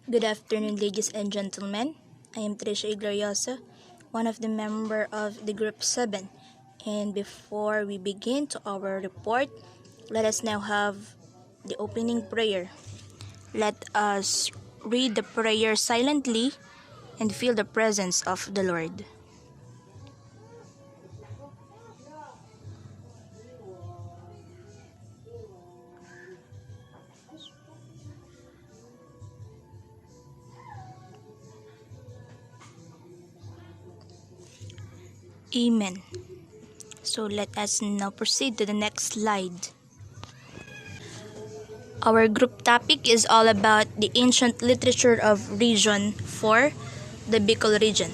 Good afternoon, ladies and gentlemen. I am Trisha E, Glorioso, one of the member of the Group 7. And before we begin to our report, let us now have the opening prayer. Let us read the prayer silently and feel the presence of the Lord. Amen. So let us now proceed to the next slide. Our group topic is all about the ancient literature of Region 4, the Bicol Region.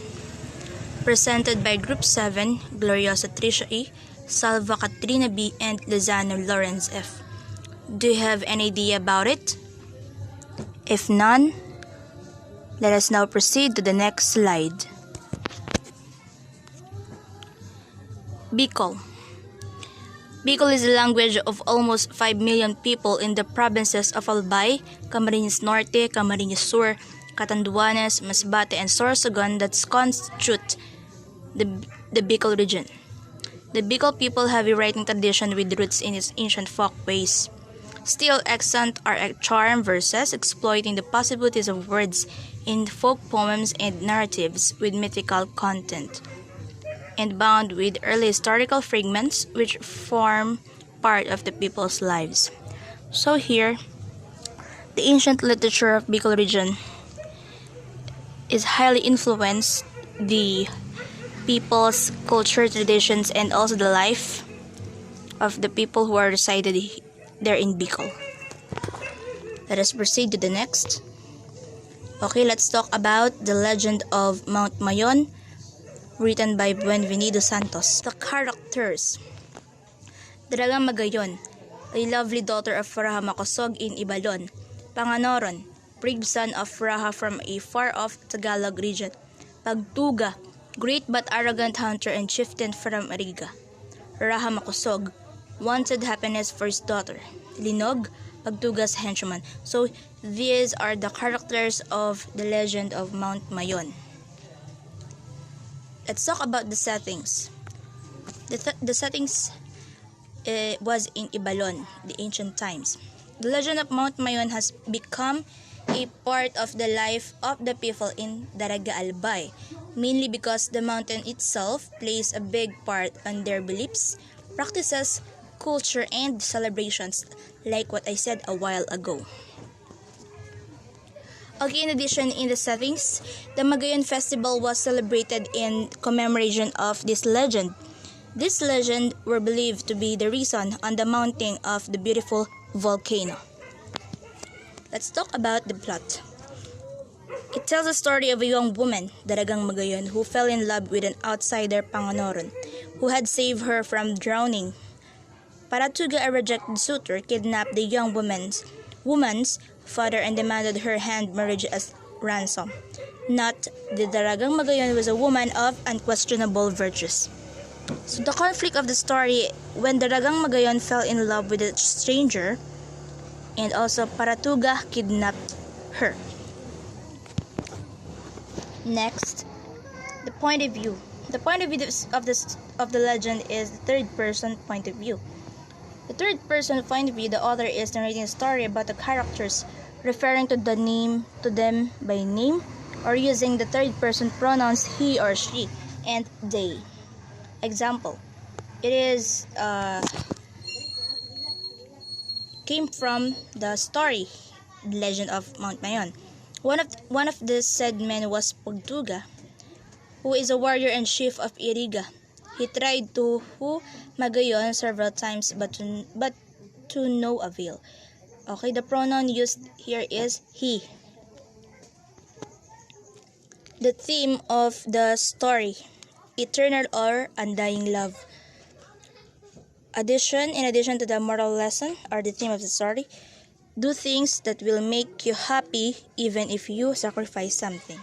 Presented by Group 7, Glorioso Trisha E, Salva, Katrina B, and Luzano, Laurenz F. Do you have any idea about it? If none, let us now proceed to the next slide. Bicol. Bicol is the language of almost 5 million people in the provinces of Albay, Camarines Norte, Camarines Sur, Catanduanes, Masbate, and Sorsogon that constitute the Bicol region. The Bicol people have a writing tradition with roots in its ancient folkways. Still extant are charm verses exploiting the possibilities of words in folk poems and narratives with mythical content, and bound with early historical fragments which form part of the people's lives. So here, the ancient literature of Bicol region is highly influenced the people's culture, traditions, and also the life of the people who are resided there in Bicol. Let us proceed to the next. Okay, let's talk about the legend of Mount Mayon, written by Buenvenido Santos. The characters. Daragang Magayon, a lovely daughter of Raha Makosog in Ibalon. Panganoron, brave son of Raha from a far-off Tagalog region. Pagtuga, great but arrogant hunter and chieftain from Ariga. Raha Makosog, wanted happiness for his daughter. Linog, Pagtuga's henchman. So these are the characters of the legend of Mount Mayon. Let's talk about the settings. The settings was in Ibalon, the ancient times. The legend of Mount Mayon has become a part of the life of the people in Daraga Albay, mainly because the mountain itself plays a big part on their beliefs, practices, culture, and celebrations, like what I said a while ago. Okay, in addition, in the settings, the Magayon Festival was celebrated in commemoration of this legend. This legend were believed to be the reason on the mounting of the beautiful volcano. Let's talk about the plot. It tells the story of a young woman, Daragang Magayon, who fell in love with an outsider, Panganoron, who had saved her from drowning. Paratuga, a rejected suitor, kidnapped the young woman's father and demanded her hand marriage as ransom. Not the Daragang Magayon was a woman of unquestionable virtues. So the conflict of the story, when Daragang Magayon fell in love with a stranger, and also Paratuga kidnapped her. Next, the point of view. The point of view of the legend is the third person point of view. The third person point of view, the author is narrating a story about the characters, referring to them by name, or using the third person pronouns he or she and they. Example, it is came from the story, the legend of Mount Mayon. One of the said men was Pagtuga, who is a warrior and chief of Iriga. He tried to woo Magayon several times, but to no avail. Okay, the pronoun used here is he. The theme of the story, eternal or undying love. In addition to the moral lesson or the theme of the story, do things that will make you happy even if you sacrifice something.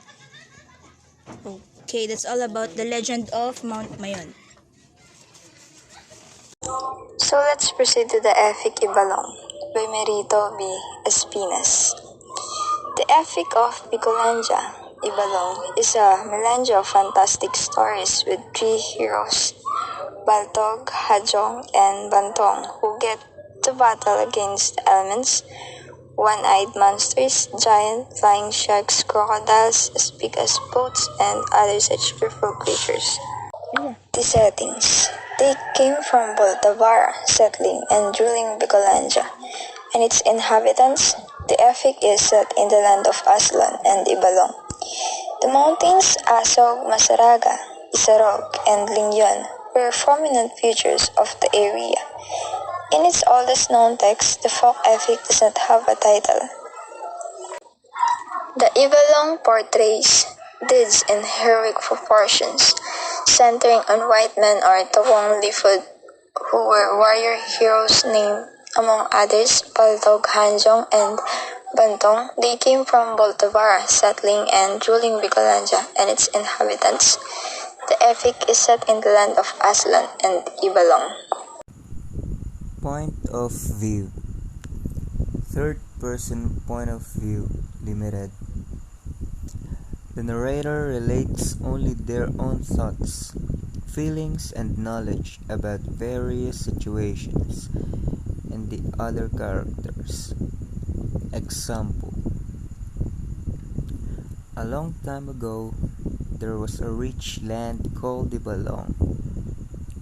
Okay, that's all about the legend of Mount Mayon. So let's proceed to the Epic Ibalong by Merito B. Espinas. The epic of Bicolandia, Ibalong, is a melange of fantastic stories with three heroes, Baltog, Hajong, and Bantong, who get to battle against elements, one-eyed monsters, giant flying sharks, crocodiles as big as boats, and other such fearful creatures. The settings. They came from Boltavara, settling and ruling Bicolandia, and its inhabitants. The epic is set in the land of Aslan and Ibalong. The mountains Asog, Masaraga, Isarog, and Lingyon were prominent features of the area. In its oldest known text, the folk epic does not have a title. The Ibalong portrays deeds in heroic proportions, centering on white men or Tawong Lifud, who were warrior heroes named, among others, Paltog, Hanjong, and Bantong. They came from Boltavara, settling and ruling Bicolandia and its inhabitants. The epic is set in the land of Aslan and Ibalong. Point of view. Third person point of view limited. The narrator relates only their own thoughts, feelings, and knowledge about various situations and the other characters. Example: a long time ago, there was a rich land called Ibalong.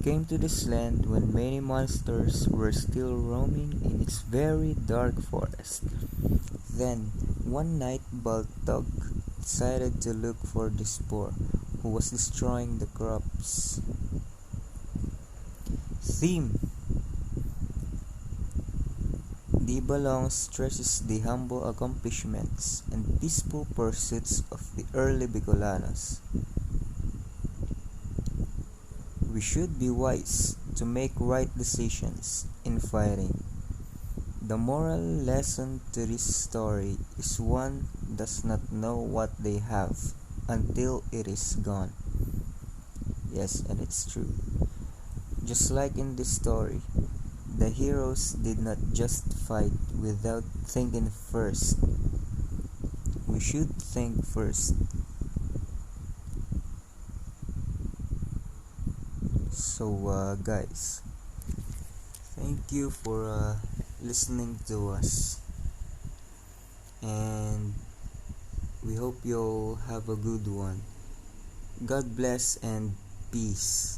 Came to this land when many monsters were still roaming in its very dark forest. Then, one night, Baltog decided to look for this boar who was destroying the crops. Theme: The Ibalong stresses the humble accomplishments and peaceful pursuits of the early Bicolanos. We should be wise to make right decisions in fighting. The moral lesson to this story is one does not know what they have until it is gone. Yes, and it's true. Just like in this story, the heroes did not just fight without thinking first. We should think first. So guys, thank you for listening to us, and we hope you'll have a good one. God bless and peace.